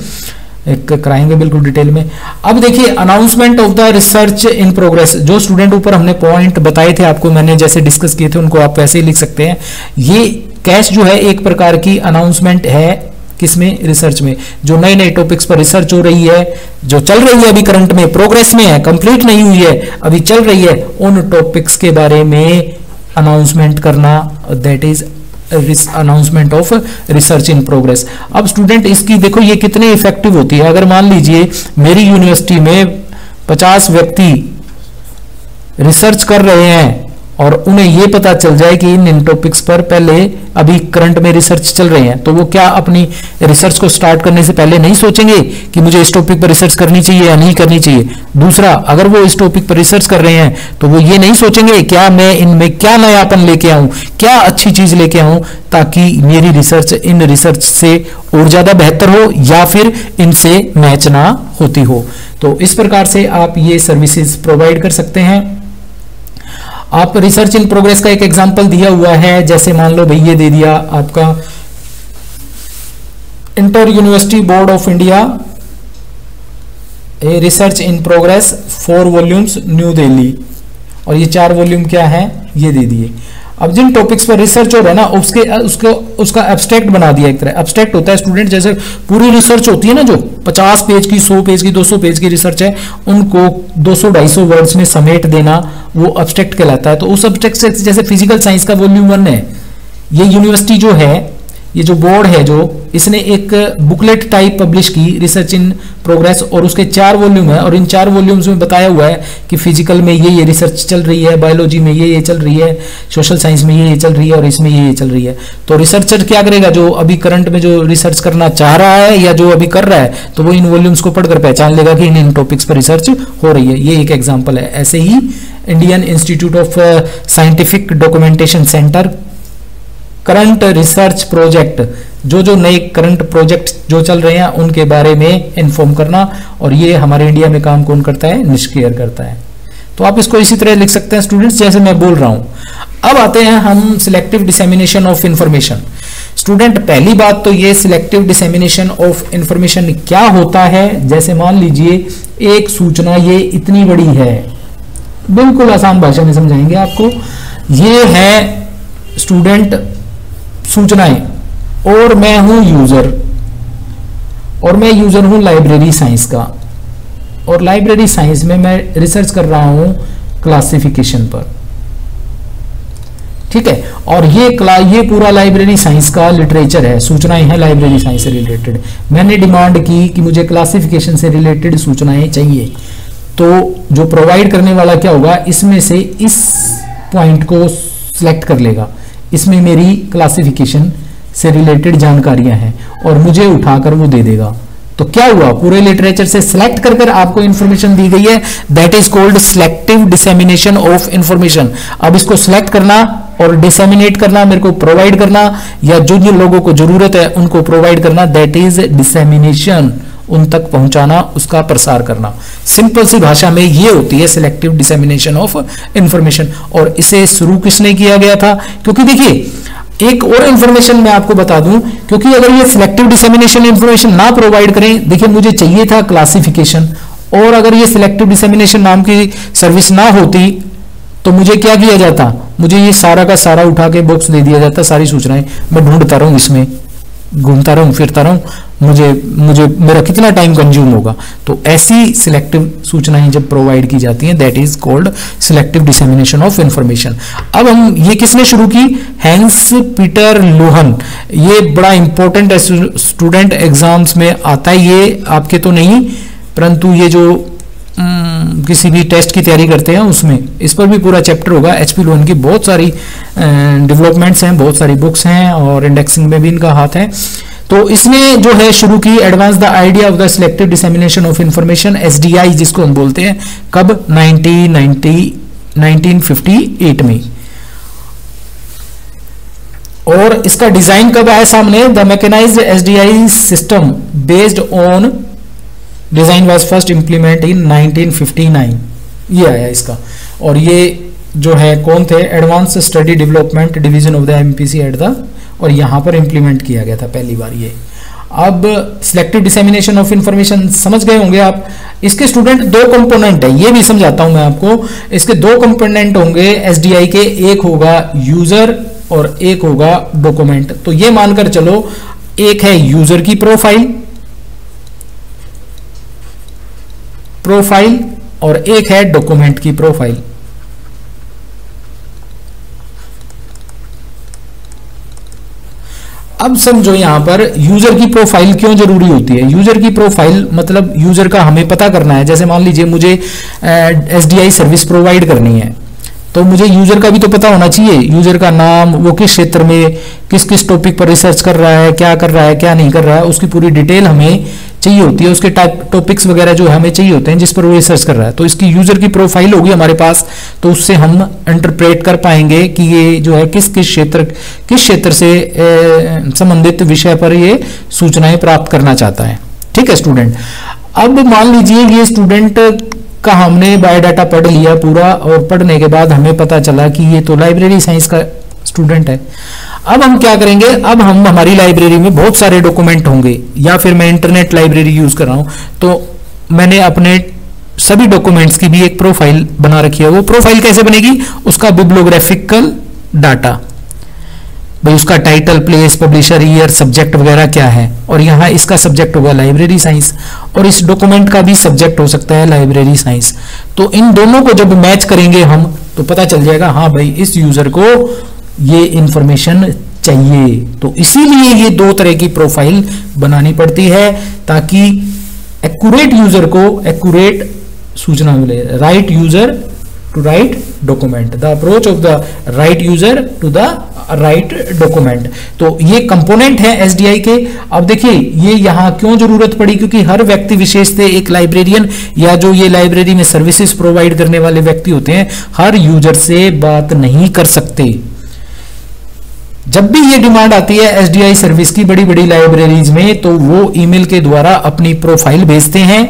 एक कराएंगे बिल्कुल डिटेल में। अब देखिए, announcement of the research in progress, जो स्टूडेंट ऊपर हमने पॉइंट बताए थे आपको, मैंने जैसे डिस्कस किए थे, उनको आप वैसे ही लिख सकते हैं। ये कैश जो है एक प्रकार की अनाउंसमेंट है, किसमें, रिसर्च में। जो नए नए टॉपिक्स पर रिसर्च हो रही है, जो चल रही है अभी करंट में, प्रोग्रेस में है, कंप्लीट नहीं हुई है, अभी चल रही है, उन टॉपिक्स के बारे में अनाउंसमेंट करना, that is announcement of research in progress. अब स्टूडेंट इसकी देखो ये कितनी इफेक्टिव होती है। अगर मान लीजिए मेरी यूनिवर्सिटी में 50 व्यक्ति रिसर्च कर रहे हैं, और उन्हें ये पता चल जाए कि इन टॉपिक्स पर पहले अभी करंट में रिसर्च चल रही है, तो वो क्या अपनी रिसर्च को स्टार्ट करने से पहले नहीं सोचेंगे कि मुझे इस टॉपिक पर रिसर्च करनी चाहिए या नहीं करनी चाहिए। दूसरा, अगर वो इस टॉपिक पर रिसर्च कर रहे हैं तो वो ये नहीं सोचेंगे क्या मैं इनमें क्या नयापन लेके आऊं, क्या अच्छी चीज लेके आऊं, ताकि मेरी रिसर्च इन रिसर्च से और ज्यादा बेहतर हो या फिर इनसे मैच ना होती हो। तो इस प्रकार से आप ये सर्विसेज प्रोवाइड कर सकते हैं। आप रिसर्च इन प्रोग्रेस का एक एग्जांपल दिया हुआ है, जैसे मान लो भाई ये दे दिया आपका inter university board of India research in progress 4 volumes new Delhi, और ये 4 वॉल्यूम क्या है ये दे दिए। अब जिन टॉपिक्स पर रिसर्च हो रहा है ना उसका एब्स्ट्रैक्ट बना दिया। एक तरह एब्स्ट्रैक्ट होता है स्टूडेंट, जैसे पूरी रिसर्च होती है ना जो 50 पेज की, 100 पेज की, 200 पेज की रिसर्च है, उनको 200-250 वर्ड्स में समेट देना वो एब्स्ट्रैक्ट कहलाता है। तो उस एब्स्ट्रैक्ट से जैसे फिजिकल साइंस का वॉल्यूम 1 है, ये यूनिवर्सिटी जो है, ये जो बोर्ड है जो इसने एक बुकलेट टाइप पब्लिश की रिसर्च इन प्रोग्रेस, और उसके 4 वॉल्यूम है, और इन 4 वॉल्यूम्स में बताया हुआ है कि फिजिकल में ये रिसर्च चल रही है, बायोलॉजी में ये चल रही है, सोशल साइंस में ये चल रही है, और इसमें ये चल रही है। तो रिसर्चर क्या करेगा, जो अभी करंट में जो रिसर्च करना चाह रहा है या जो अभी कर रहा है, तो वो इन वॉल्यूम्स को पढ़कर पहचान लेगा कि इन टॉपिक्स पर रिसर्च हो रही है। ये एक एग्जाम्पल है। ऐसे ही Indian institute of scientific documentation centre current research project, जो नए करंट प्रोजेक्ट जो चल रहे हैं उनके बारे में इन्फॉर्म करना, और ये हमारे इंडिया में काम कौन करता है, निष्क्रिय करता है। तो आप इसको इसी तरह लिख सकते हैं स्टूडेंट्स, जैसे मैं बोल रहा हूं। अब आते हैं हम selective dissemination of information. Student पहली बात तो ये सिलेक्टिव डिसेमिनेशन ऑफ इंफॉर्मेशन क्या होता है। जैसे मान लीजिए एक सूचना ये इतनी बड़ी है, बिल्कुल आसान भाषा में समझाएंगे आपको। ये है स्टूडेंट सूचनाएं, और मैं हूं यूजर, और मैं यूजर हूं लाइब्रेरी साइंस का, और लाइब्रेरी साइंस में मैं रिसर्च कर रहा हूं क्लासिफिकेशन पर, ठीक है। और ये पूरा लाइब्रेरी साइंस का लिटरेचर है, सूचनाएं हैं लाइब्रेरी साइंस से रिलेटेड। मैंने डिमांड की कि मुझे क्लासिफिकेशन से रिलेटेड सूचनाएं चाहिए, तो जो प्रोवाइड करने वाला क्या होगा, इसमें से इस पॉइंट को सिलेक्ट कर लेगा, इसमें मेरी क्लासिफिकेशन से रिलेटेड जानकारियां हैं, और मुझे उठाकर वो दे देगा। तो क्या हुआ, पूरे लिटरेचर से सिलेक्ट कर आपको इंफॉर्मेशन दी गई है, that is called selective dissemination of information. अब इसको सिलेक्ट करना और डिसेमिनेट करना, मेरे को प्रोवाइड करना, या जो जिन लोगों को जरूरत है उनको प्रोवाइड करना, दैट इज डिसेमिनेशन, उन तक पहुंचाना, उसका प्रसार करना। सिंपल सी भाषा में ये होती है सिलेक्टिव डिसेमिनेशन ऑफ इंफॉर्मेशन। और इसे शुरू किसने किया गया था, क्योंकि देखिए एक और इंफॉर्मेशन मैं आपको बता दूं, क्योंकि अगर ये सिलेक्टिव डिसेमिनेशन इंफॉर्मेशन ना प्रोवाइड करें, देखिए मुझे चाहिए था क्लासिफिकेशन, और अगर ये सिलेक्टिव डिसेमिनेशन नाम की सर्विस ना होती तो मुझे क्या किया जाता, मुझे ये सारा का सारा उठा के बॉक्स दे दिया जाता, सारी सूचनाएं मैं ढूंढता रहूं, इसमें घूमता रहूं, फिरता रहूं, मुझे मेरा कितना टाइम कंज्यूम होगा। तो ऐसी सिलेक्टिव सूचनाएं जब प्रोवाइड की जाती हैं, that is called selective dissemination of information. अब हम ये किसने शुरू की, हैंस पीटर लोहन। ये बड़ा इंपॉर्टेंट है स्टूडेंट, एग्जाम्स में आता है, ये आपके तो नहीं, परंतु ये जो किसी भी टेस्ट की तैयारी करते हैं उसमें इस पर भी पूरा चैप्टर होगा। एचपी लोहन की बहुत सारी डेवलपमेंट्स हैं, बहुत सारी बुक्स हैं, और इंडेक्सिंग में भी इनका हाथ है। तो इसने जो है शुरू की advance the idea of the selective dissemination of information, SDI जिसको हम बोलते हैं, कब 1958 में। और इसका डिजाइन कब आया सामने, the mechanised SDI system based on design was first implement in 1959, ये आया इसका। और ये जो है कौन थे, advance study development division of the MPC at the, और यहां पर इंप्लीमेंट किया गया था पहली बार ये। अब सिलेक्टिव डिसेमिनेशन ऑफ इंफॉर्मेशन समझ गए होंगे आप। इसके स्टूडेंट 2 कंपोनेंट है, ये भी समझाता हूं मैं आपको। इसके 2 कंपोनेंट होंगे एसडीआई के, एक होगा यूजर और एक होगा डॉक्यूमेंट। तो ये मानकर चलो, एक है यूजर की प्रोफाइल और एक है डॉक्यूमेंट की प्रोफाइल। अब समझो यहां पर यूजर की प्रोफाइल क्यों जरूरी होती है। यूजर की प्रोफाइल मतलब यूजर का हमें पता करना है। जैसे मान लीजिए मुझे एसडीआई सर्विस प्रोवाइड करनी है, तो मुझे यूजर का भी तो पता होना चाहिए, यूजर का नाम, वो किस क्षेत्र में किस किस टॉपिक पर रिसर्च कर रहा है, क्या कर रहा है, क्या नहीं कर रहा है, उसकी पूरी डिटेल हमें चाहिए होती है। उसके टॉपिक्स वगैरह जो हमें चाहिए होते हैं जिस पर वो रिसर्च कर रहा है। तो इसकी यूजर की प्रोफाइल होगी हमारे पास, तो उससे हम इंटरप्रेट कर पाएंगे कि ये जो है किस क्षेत्र से संबंधित विषय पर ये सूचनाएं प्राप्त करना चाहता है। ठीक है स्टूडेंट। अब मान लीजिए ये स्टूडेंट का हमने बायोडाटा पढ़ लिया पूरा, और पढ़ने के बाद हमें पता चला कि ये तो लाइब्रेरी साइंस का स्टूडेंट है। अब हम क्या करेंगे, अब हम हमारी लाइब्रेरी में बहुत सारे डॉक्यूमेंट होंगे, या फिर मैं इंटरनेट लाइब्रेरी यूज कर रहा हूं, तो मैंने अपने सभी डॉक्यूमेंट्स की भी एक प्रोफाइल बना रखी है। वो प्रोफाइल कैसे बनेगी, उसका बिब्लियोग्राफिकल डाटा, भाई उसका title, place, publisher, year, subject वगैरह क्या है, और यहाँ इसका सब्जेक्ट होगा लाइब्रेरी साइंस, और इस डॉक्यूमेंट का भी सब्जेक्ट हो सकता है लाइब्रेरी साइंस। तो इन दोनों को जब मैच करेंगे हम, तो पता चल जाएगा हाँ भाई इस यूजर को ये इंफॉर्मेशन चाहिए। तो इसीलिए ये दो तरह की प्रोफाइल बनानी पड़ती है, ताकि एक्यूरेट यूजर को एक्यूरेट सूचना मिले। Right user to right document, the approach of the right user to the right document. तो ये कंपोनेंट है एसडीआई के। अब देखिए ये यहां क्यों जरूरत पड़ी, क्योंकि हर व्यक्ति विशेष से एक लाइब्रेरियन या जो ये लाइब्रेरी में सर्विसेज प्रोवाइड करने वाले व्यक्ति होते हैं, हर यूजर से बात नहीं कर सकते। जब भी ये डिमांड आती है एसडीआई सर्विस की बड़ी बड़ी लाइब्रेरीज में, तो वो ईमेल के द्वारा अपनी प्रोफाइल भेजते हैं,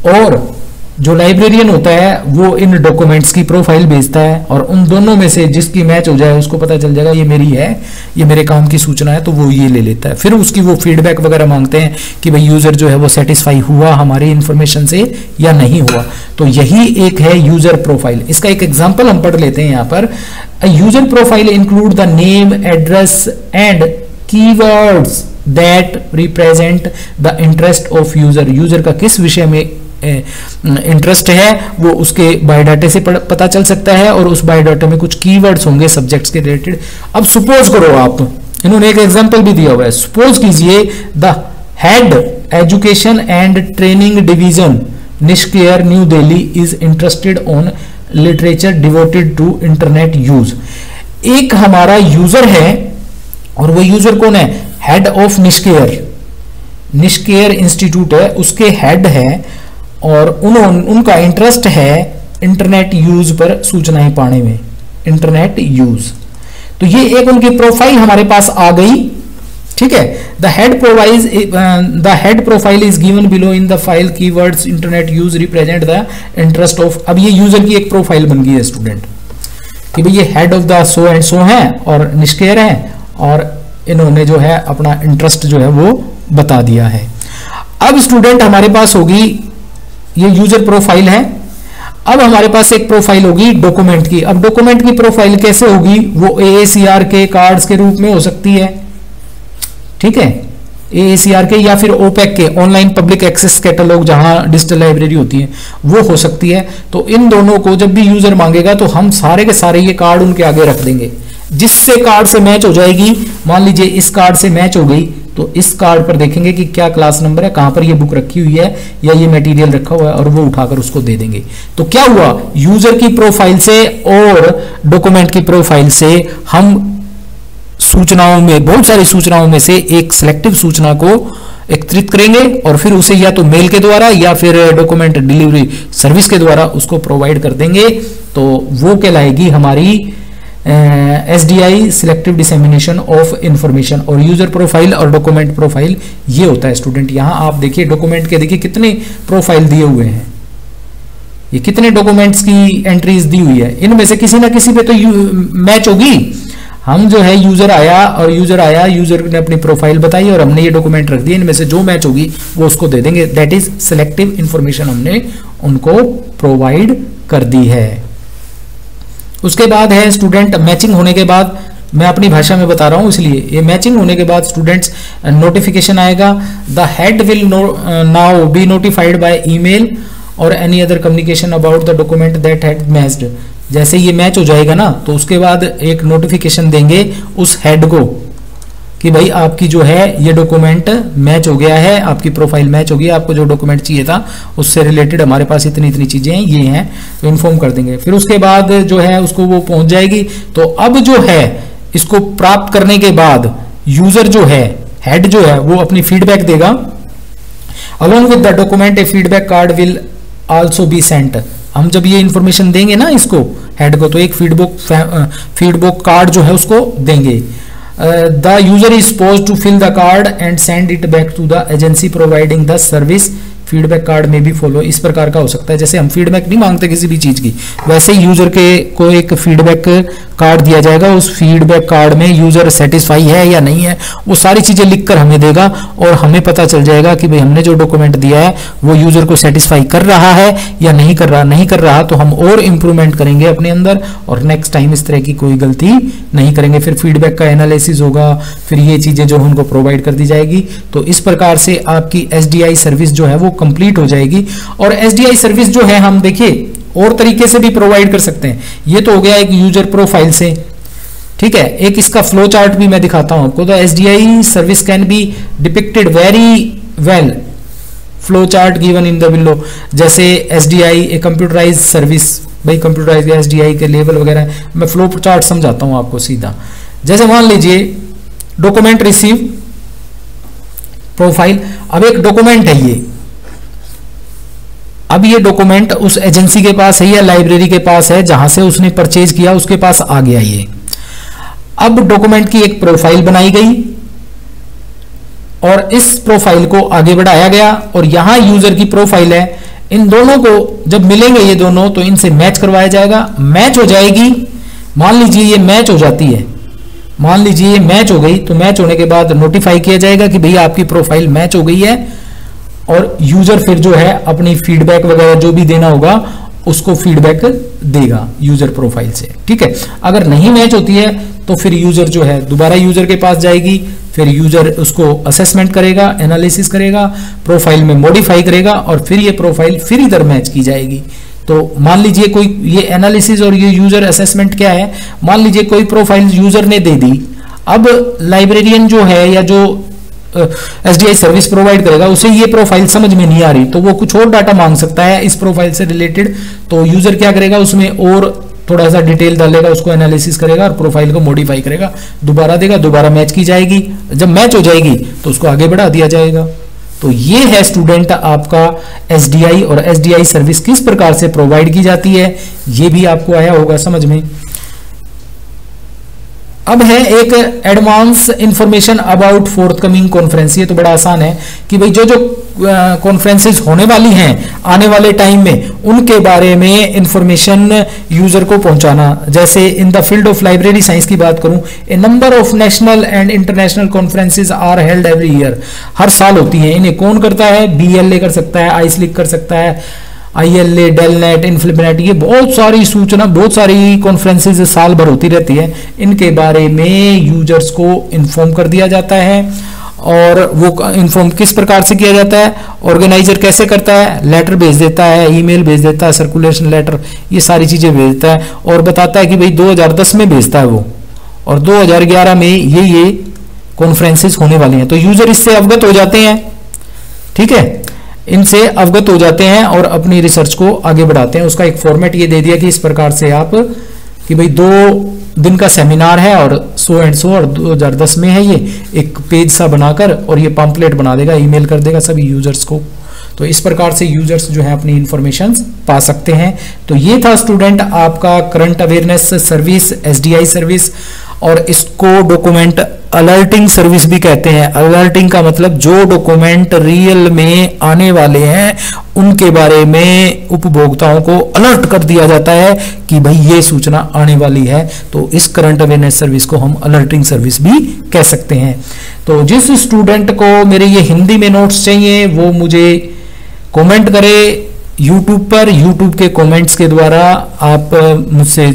और जो लाइब्रेरियन होता है वो इन डॉक्यूमेंट्स की प्रोफाइल भेजता है, और उन दोनों में से जिसकी मैच हो जाए उसको पता चल जाएगा ये मेरी है, ये मेरे काम की सूचना है, तो वो ये ले लेता है। फिर उसकी वो फीडबैक वगैरह मांगते हैं कि भाई यूजर जो है वो सेटिस्फाई हुआ हमारी इंफॉर्मेशन से या नहीं हुआ। तो यही एक है यूजर प्रोफाइल। इसका एक एग्जांपल हम पढ़ लेते हैं यहाँ पर। User profile include the name, address and keywords that represent the interest of user. User का किस विषय में इंटरेस्ट है वो उसके बायोडाटे से पता चल सकता है, और उस बायोडाटे में कुछ कीवर्ड्स होंगे सब्जेक्ट्स के रिलेटेड। अब सपोज करो आप, इन्होंने एक एग्जांपल भी दिया हुआ है, सपोज कीजिए the head education and training division NISCAIR New Delhi is interested on literature devoted to internet use. एक हमारा यूजर है, और वो यूजर कौन है, हेड ऑफ निष्केयर इंस्टीट्यूट है, उसके हेड है, और उनका इंटरेस्ट है इंटरनेट यूज पर सूचनाएं पाने में, इंटरनेट यूज। तो ये एक उनकी प्रोफाइल हमारे पास आ गई, ठीक है। The head profile is given below in the file, keywords internet use represent the interest of. अब ये यूजर की एक प्रोफाइल बन गई है स्टूडेंट, कि भाई ये head of the so and सो है और निष्केयर है, और इन्होंने जो है अपना इंटरेस्ट जो है वो बता दिया है। अब स्टूडेंट हमारे पास होगी, ये यूजर प्रोफाइल है। अब हमारे पास एक प्रोफाइल होगी डॉक्यूमेंट की। अब डॉक्यूमेंट की प्रोफाइल कैसे होगी, वो AACR के कार्ड्स के रूप में हो सकती है, ठीक है, AACR के, या फिर OPAC के, ऑनलाइन पब्लिक एक्सेस कैटलॉग, जहां डिजिटल लाइब्रेरी होती है वो हो सकती है। तो इन दोनों को जब भी यूजर मांगेगा तो हम सारे के सारे ये कार्ड उनके आगे रख देंगे। जिससे कार्ड से मैच हो जाएगी, मान लीजिए इस कार्ड से मैच हो गई, तो इस कार्ड पर देखेंगे कि क्या क्लास नंबर है, कहां पर ये बुक रखी हुई है या ये मटेरियल रखा हुआ है, और वो उठाकर उसको दे देंगे। तो क्या हुआ, यूजर की प्रोफाइल से और डॉक्यूमेंट की प्रोफाइल से हम सूचनाओं में, बहुत सारी सूचनाओं में से एक सिलेक्टिव सूचना को एकत्रित करेंगे, और फिर उसे या तो मेल के द्वारा या फिर डॉक्यूमेंट डिलीवरी सर्विस के द्वारा उसको प्रोवाइड कर देंगे। तो वो कहलाएगी हमारी SDI selective dissemination of information. और यूजर प्रोफाइल और डॉक्यूमेंट प्रोफाइल ये होता है स्टूडेंट। यहां आप देखिए डॉक्यूमेंट के, देखिए कितने प्रोफाइल दिए हुए हैं, ये कितने डॉक्यूमेंट्स की एंट्रीज दी हुई है, इनमें से किसी ना किसी पे तो मैच होगी। हम जो है यूजर आया, यूजर ने अपनी प्रोफाइल बताई और हमने ये डॉक्यूमेंट रख दिए, इनमें से जो मैच होगी वो उसको दे देंगे। दैट इज सिलेक्टिव इंफॉर्मेशन हमने उनको प्रोवाइड कर दी है। उसके बाद है स्टूडेंट मैचिंग होने के बाद, मैं अपनी भाषा में बता रहा हूं इसलिए, ये मैचिंग होने के बाद स्टूडेंट्स नोटिफिकेशन आएगा। The head will now be notified by email और any other communication about the document that had matched. जैसे ये मैच हो जाएगा ना, तो उसके बाद एक नोटिफिकेशन देंगे उस हेड को कि भाई आपकी जो है ये डॉक्यूमेंट मैच हो गया है, आपकी प्रोफाइल मैच हो गई, आपको जो डॉक्यूमेंट चाहिए था उससे रिलेटेड हमारे पास इतनी इतनी चीजें हैं, ये हैं, तो इन्फॉर्म कर देंगे। फिर उसके बाद जो है उसको वो पहुंच जाएगी। तो अब जो है इसको प्राप्त करने के बाद यूजर जो है, हेड जो है, वो अपनी फीडबैक देगा। Along with the document A feedback card will also be sent. हम जब ये इंफॉर्मेशन देंगे ना इसको, हेड को, तो एक फीडबैक कार्ड जो है उसको देंगे। The user is supposed to fill the card and send it back to the agency providing the service। Feedback card में भी फॉलो इस प्रकार का हो सकता है। जैसे हम फीडबैक नहीं मांगते किसी भी चीज की, वैसे ही यूजर के को एक फीडबैक कार्ड दिया जाएगा। उस फीडबैक कार्ड में यूजर सेटिस्फाई है या नहीं है वो सारी चीजें लिखकर हमें देगा और हमें पता चल जाएगा कि भाई हमने जो डॉक्यूमेंट दिया है वो यूजर को सेटिस्फाई कर रहा है या नहीं कर रहा। नहीं कर रहा तो हम और इंप्रूवमेंट करेंगे अपने अंदर और नेक्स्ट टाइम इस तरह की कोई गलती नहीं करेंगे। फिर फीडबैक का एनालिसिस होगा, फिर ये चीजें जो उनको प्रोवाइड कर दी जाएगी। तो इस प्रकार से आपकी एसडीआई सर्विस जो है वो कंप्लीट हो जाएगी। और एसडीआई सर्विस जो है हम देखिए और तरीके से भी प्रोवाइड कर सकते हैं। ये तो हो गया एक यूजर प्रोफाइल से, ठीक है। एक इसका फ्लो चार्ट भी मैं दिखाता हूं आपको। The SDI service can be depicted very well, flow chart given in the below. जैसे एसडीआई ए कंप्यूटराइज सर्विस, भाई कंप्यूटराइज एसडीआई के लेवल वगैरह, मैं फ्लो चार्ट समझाता हूं आपको सीधा। जैसे मान लीजिए डॉक्यूमेंट रिसीव प्रोफाइल, अब एक डॉक्यूमेंट है ये, अब ये डॉक्यूमेंट उस एजेंसी के पास है या लाइब्रेरी के पास है जहां से उसने परचेज किया, उसके पास आ गया ये। अब डॉक्यूमेंट की एक प्रोफाइल बनाई गई और इस प्रोफाइल को आगे बढ़ाया गया और यहां यूजर की प्रोफाइल है। इन दोनों को जब मिलेंगे ये दोनों तो इनसे मैच करवाया जाएगा। मैच हो जाएगी, मान लीजिए ये मैच हो जाती है, मान लीजिए ये मैच हो गई, तो मैच होने के बाद नोटिफाई किया जाएगा कि भैया आपकी प्रोफाइल मैच हो गई है और यूजर फिर जो है अपनी फीडबैक वगैरह जो भी देना होगा उसको फीडबैक देगा यूजर प्रोफाइल से, ठीक है। अगर नहीं मैच होती है तो फिर यूजर जो है दोबारा यूजर के पास जाएगी, फिर यूजर उसको असेसमेंट करेगा, एनालिसिस करेगा, प्रोफाइल में मॉडिफाई करेगा और फिर ये प्रोफाइल फिर इधर मैच की जाएगी। तो मान लीजिए कोई ये एनालिसिस और ये यूजर असेसमेंट क्या है, मान लीजिए कोई प्रोफाइल यूजर ने दे दी, अब लाइब्रेरियन जो है या जो एसडीआई सर्विस प्रोवाइड करेगा उसे ये प्रोफाइल समझ में नहीं आ रही तो वो कुछ और डाटा मांग सकता है इस प्रोफाइल से रिलेटेड। तो यूजर क्या करेगा, उसमें और थोड़ा सा डिटेल डालेगा, उसको एनालिसिस करेगा और प्रोफाइल को मॉडिफाई करेगा, दोबारा देगा, दोबारा मैच की जाएगी। जब मैच हो जाएगी तो उसको आगे बढ़ा दिया जाएगा। तो ये है स्टूडेंट आपका एसडीआई और एसडीआई सर्विस किस प्रकार से प्रोवाइड की जाती है, ये भी आपको आया होगा समझ में। अब है एक advance information about forthcoming conference. ये तो बड़ा आसान है कि भाई जो जो कॉन्फ्रेंसेस होने वाली हैं आने वाले टाइम में उनके बारे में इंफॉर्मेशन यूजर को पहुंचाना। जैसे in the field of library science की बात करूं, a number of national and international conferences are held every year, हर साल होती हैं। इन्हें कौन करता है, बीएलए कर सकता है, आईस्लिक कर सकता है, आईएलए, डेलनेट, इन्फ्लिपनेट, ये बहुत सारी सूचना, बहुत सारी कॉन्फ्रेंसेज साल भर होती रहती है। इनके बारे में यूजर्स को इन्फॉर्म कर दिया जाता है। और वो इन्फॉर्म किस प्रकार से किया जाता है, ऑर्गेनाइजर कैसे करता है, लेटर भेज देता है, ईमेल भेज देता है, सर्कुलेशन लेटर, ये सारी चीजें भेजता है और बताता है कि भाई 2010 में भेजता है वो और 2011 में ये कॉन्फ्रेंसेज होने वाली हैं। तो यूजर इससे अवगत हो जाते हैं, ठीक है, इनसे अवगत हो जाते हैं और अपनी रिसर्च को आगे बढ़ाते हैं। उसका एक फॉर्मेट ये दे दिया कि इस प्रकार से आप कि भाई 2 दिन का सेमिनार है और सो एंड सो और 2010 में है, ये एक पेज सा बनाकर और ये पम्पलेट बना देगा, ईमेल कर देगा सभी यूजर्स को। तो इस प्रकार से यूजर्स जो है अपनी इंफॉर्मेशन पा सकते हैं। तो ये था स्टूडेंट आपका current awareness service, SDI service, और इसको डॉक्यूमेंट अलर्टिंग सर्विस भी कहते हैं। अलर्टिंग का मतलब जो डॉक्यूमेंट रियल में आने वाले हैं उनके बारे में उपभोक्ताओं को अलर्ट कर दिया जाता है कि भाई ये सूचना आने वाली है। तो इस करंट अवेयरनेस सर्विस को हम अलर्टिंग सर्विस भी कह सकते हैं। तो जिस स्टूडेंट को मेरे ये हिंदी में नोट्स चाहिए वो मुझे कमेंट करे YouTube पर। YouTube के कमेंट्स के द्वारा आप मुझसे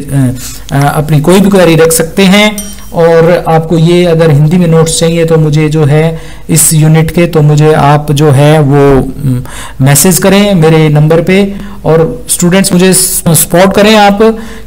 अपनी कोई भी क्वेरी रख सकते हैं। और आपको ये अगर हिंदी में नोट्स चाहिए तो मुझे जो है इस यूनिट के, तो मुझे आप जो है वो मैसेज करें मेरे नंबर पे। और स्टूडेंट्स मुझे सपोर्ट करें आप,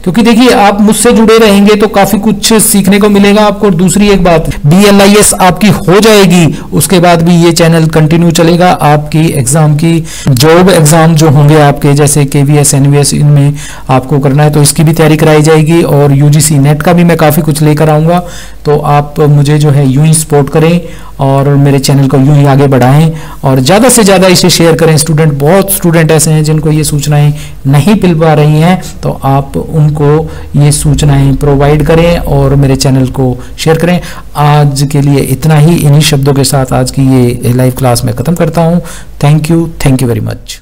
क्योंकि देखिए आप मुझसे जुड़े रहेंगे तो काफी कुछ सीखने को मिलेगा आपको। और दूसरी एक बात, BLIS आपकी हो जाएगी उसके बाद भी ये चैनल कंटिन्यू चलेगा। आपकी एग्जाम की जॉब एग्जाम जो होंगे आपके, जैसे KVS, NVS, इनमें आपको करना है तो इसकी भी तैयारी कराई जाएगी। और UGC नेट का भी मैं काफी कुछ लेकर आऊंगा। तो आप मुझे जो है यूं ही सपोर्ट करें और मेरे चैनल को यूं ही आगे बढ़ाएं और ज्यादा से ज्यादा इसे शेयर करें। स्टूडेंट, बहुत स्टूडेंट ऐसे हैं जिनको ये सूचना सूचनाएं नहीं मिल पा रही हैं तो आप उनको ये सूचनाएं प्रोवाइड करें और मेरे चैनल को शेयर करें। आज के लिए इतना ही, इन्हीं शब्दों के साथ आज की ये लाइव क्लास मैं ख़त्म करता हूँ। Thank you very much.